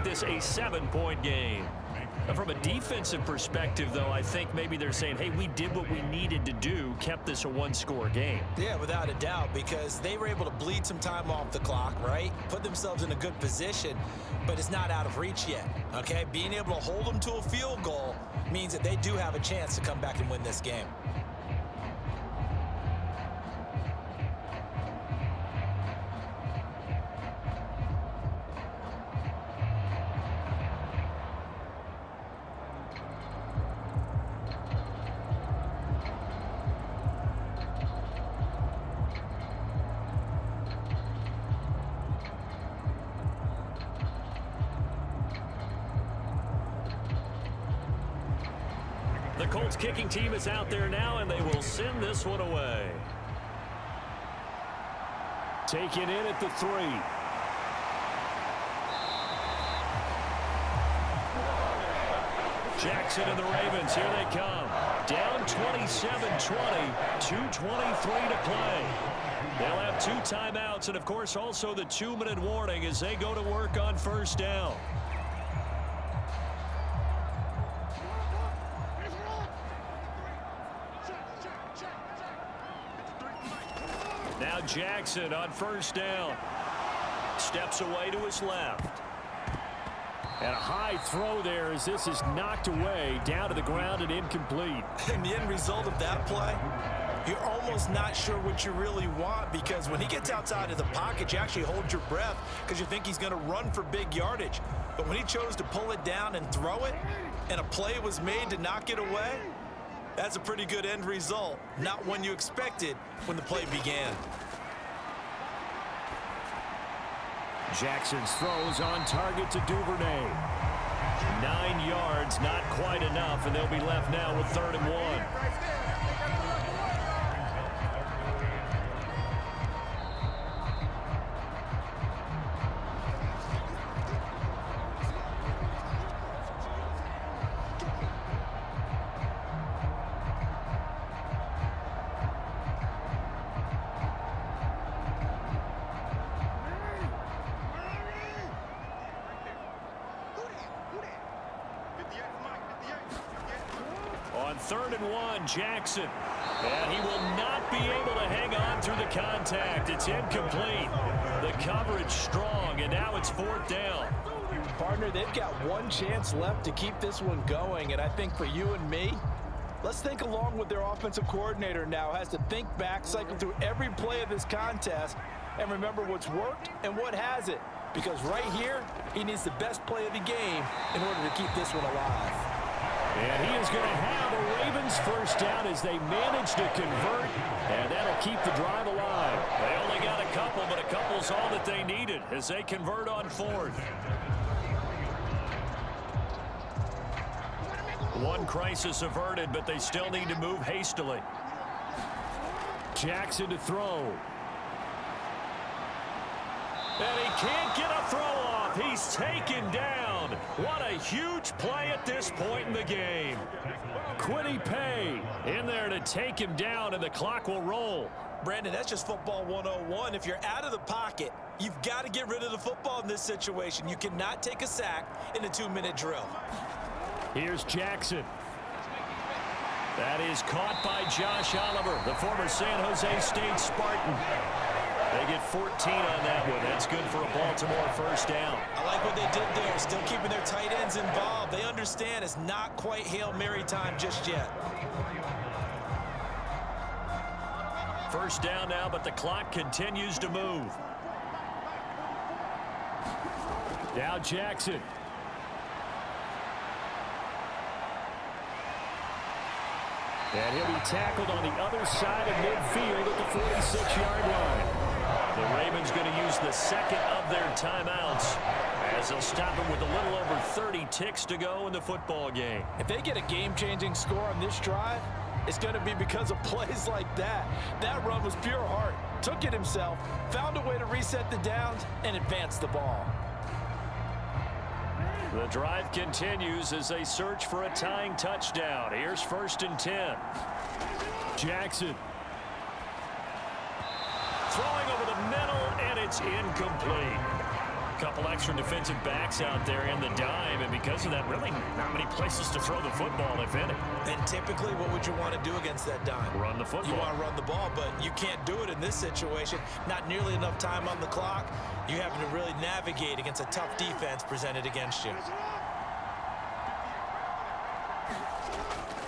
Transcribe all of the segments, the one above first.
this a 7-point game. From a defensive perspective, though, I think maybe they're saying, hey, we did what we needed to do, kept this a one-score game. Yeah, without a doubt, because they were able to bleed some time off the clock, right? Put themselves in a good position, but it's not out of reach yet, okay? Being able to hold them to a field goal means that they do have a chance to come back and win this game. The Colts kicking team is out there now, and they will send this one away. Taken in at the 3. Jackson and the Ravens, here they come. Down 27-20, 2:23 to play. They'll have 2 timeouts, and of course also the 2-minute warning as they go to work on first down. Now Jackson on first down. Steps away to his left. And a high throw there as this is knocked away, down to the ground and incomplete. And the end result of that play, you're almost not sure what you really want, because when he gets outside of the pocket, you actually hold your breath because you think he's going to run for big yardage. But when he chose to pull it down and throw it, and a play was made to knock it away, that's a pretty good end result. Not one you expected when the play began. Jackson's throws on target to Duvernay. 9 yards, not quite enough, and they'll be left now with 3rd and 1. On 3rd and 1, Jackson. And he will not be able to hang on through the contact. It's incomplete. The coverage strong, and now it's 4th down. Partner, they've got one chance left to keep this one going, and I think for you and me, let's think along with their offensive coordinator now. Has to think back, cycle through every play of this contest, and remember what's worked and what hasn't. Because right here, he needs the best play of the game in order to keep this one alive. And he is going to have a Ravens first down as they manage to convert, and that'll keep the drive alive. They only got a couple, but a couple's all that they needed as they convert on 4th. One crisis averted, but they still need to move hastily. Jackson to throw. And he can't get a throw off. He's taken down. What a huge play at this point in the game. Quiddy Pay in there to take him down, and the clock will roll. Brandon, that's just football 101. If you're out of the pocket, you've got to get rid of the football in this situation. You cannot take a sack in a 2-minute drill. Here's Jackson. That is caught by Josh Oliver, the former San Jose State Spartan. They get 14 on that one. That's good for a Baltimore first down. I like what they did there, still keeping their tight ends involved. They understand it's not quite Hail Mary time just yet. First down now, but the clock continues to move. Now Jackson. And he'll be tackled on the other side of midfield at the 46-yard line. The Ravens going to use the second of their timeouts as they'll stop it with a little over 30 ticks to go in the football game. If they get a game-changing score on this drive, it's going to be because of plays like that. That run was pure heart. Took it himself, found a way to reset the downs, and advance the ball. The drive continues as they search for a tying touchdown. Here's 1st and 10. Jackson. Throwing over the middle, and it's incomplete. Couple extra defensive backs out there in the dime, and because of that, really not many places to throw the football, if any. And typically, what would you want to do against that dime? Run the football. You want to run the ball, but you can't do it in this situation. Not nearly enough time on the clock. You having to really navigate against a tough defense presented against you.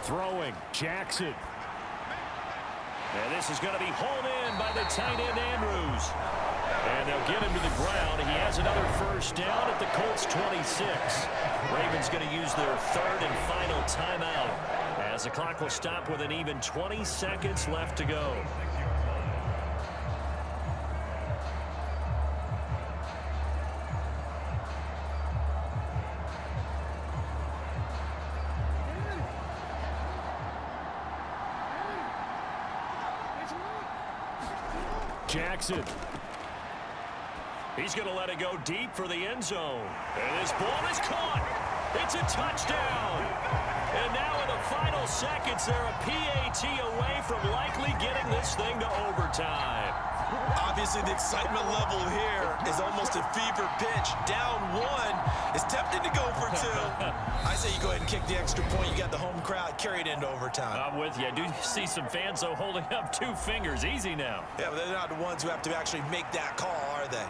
Throwing, Jackson. And this is going to be hauled in by the tight end, Andrews. And they'll get him to the ground. He has another first down at the Colts 26. Ravens going to use their third and final timeout as the clock will stop with an even 20 seconds left to go. Jackson. He's going to let it go deep for the end zone. And this ball is caught. It's a touchdown. And now in the final seconds, they're a PAT away from likely getting this thing to overtime. Obviously, the excitement level here is almost a fever pitch. Down one is tempted to go for two. I say you go ahead and kick the extra point. You got the home crowd carried into overtime. I'm with you. I do see some fans, though, holding up 2 fingers. Easy now. Yeah, but they're not the ones who have to actually make that call, are they?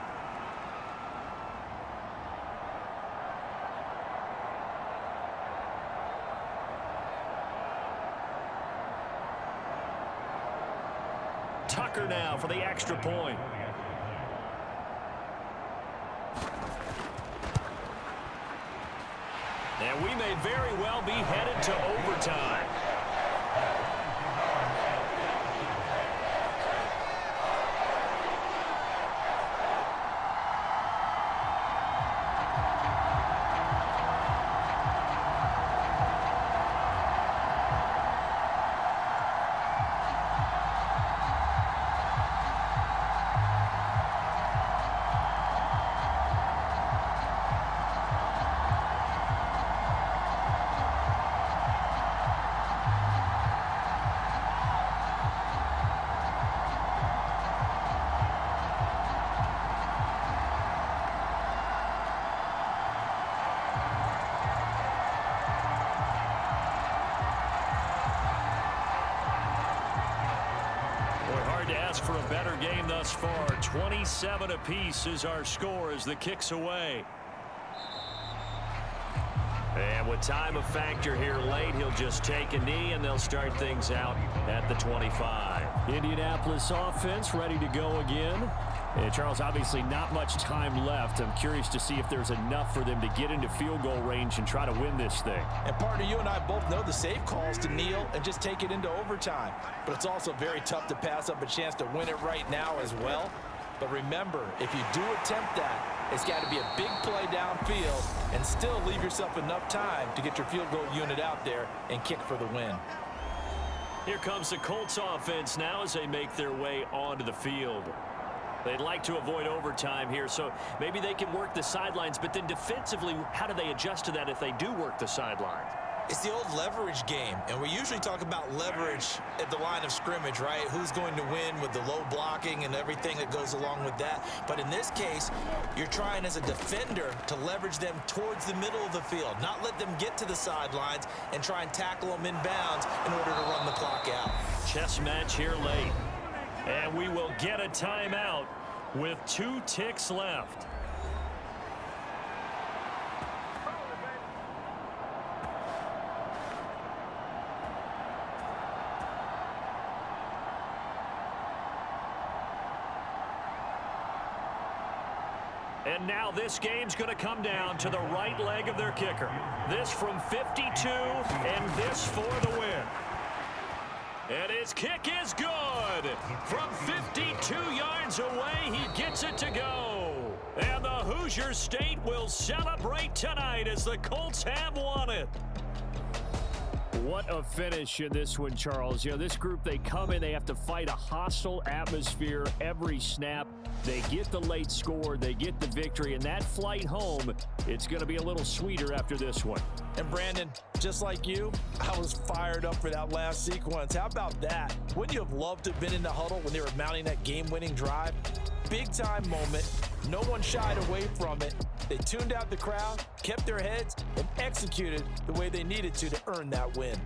Tucker now for the extra point. And we may very well be headed to overtime. Ask for a better game thus far. 27 apiece is our score as the kick's away. And with time a factor here late, he'll just take a knee and they'll start things out at the 25. Indianapolis offense ready to go again. And Charles, obviously not much time left. I'm curious to see if there's enough for them to get into field goal range and try to win this thing. And partner, you and I both know the safe calls to kneel and just take it into overtime. But it's also very tough to pass up a chance to win it right now as well. But remember, if you do attempt that, it's got to be a big play downfield and still leave yourself enough time to get your field goal unit out there and kick for the win. Here comes the Colts offense now as they make their way onto the field. They'd like to avoid overtime here, so maybe they can work the sidelines, but then defensively, how do they adjust to that if they do work the sidelines? It's the old leverage game, and we usually talk about leverage at the line of scrimmage, right? Who's going to win with the low blocking and everything that goes along with that. But in this case, you're trying as a defender to leverage them towards the middle of the field, not let them get to the sidelines and try and tackle them inbounds in order to run the clock out. Chess match here late. And we will get a timeout with 2 ticks left. And now this game's going to come down to the right leg of their kicker. This from 52 and this for the win. And his kick is good. From 52 yards away, he gets it to go. And the Hoosier State will celebrate tonight as the Colts have won it. What a finish in this one, Charles. You know, this group, they come in, they have to fight a hostile atmosphere every snap. They get the late score, they get the victory, and that flight home, it's going to be a little sweeter after this one. And Brandon, just like you, I was fired up for that last sequence. How about that? Wouldn't you have loved to have been in the huddle when they were mounting that game-winning drive? Big-time moment. No one shied away from it. They tuned out the crowd, kept their heads, and executed the way they needed to earn that win.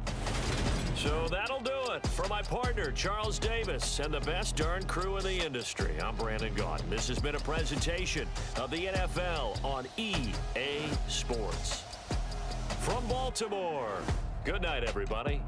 So that'll do it for my partner, Charles Davis, and the best darn crew in the industry. I'm Brandon Gaudin. This has been a presentation of the NFL on EA Sports. From Baltimore, good night, everybody.